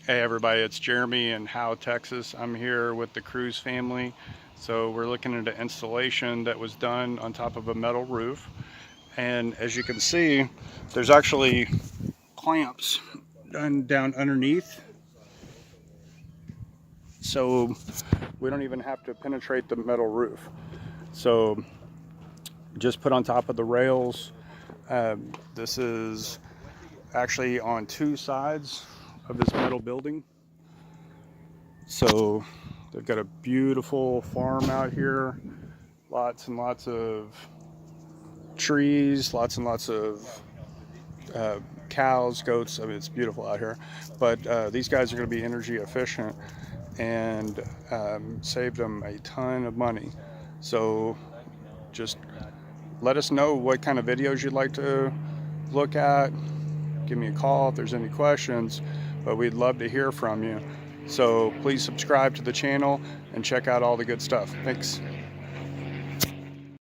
Hey everybody, it's Jeremy in Howe, Texas. I'm here with the Cruz family. So we're looking at an installation that was done on top of a metal roof. And as you can see, there's actually clamps done down underneath. So we don't even have to penetrate the metal roof. So just put on top of the rails. This is actually on two sides of this metal building. So they've got a beautiful farm out here, lots and lots of trees, lots and lots of cows, goats. I mean, it's beautiful out here. But these guys are going to be energy efficient and saved them a ton of money. So just let us know what kind of videos you'd like to look at. Give me a call if there's any questions, but we'd love to hear from you. So please subscribe to the channel and check out all the good stuff. Thanks.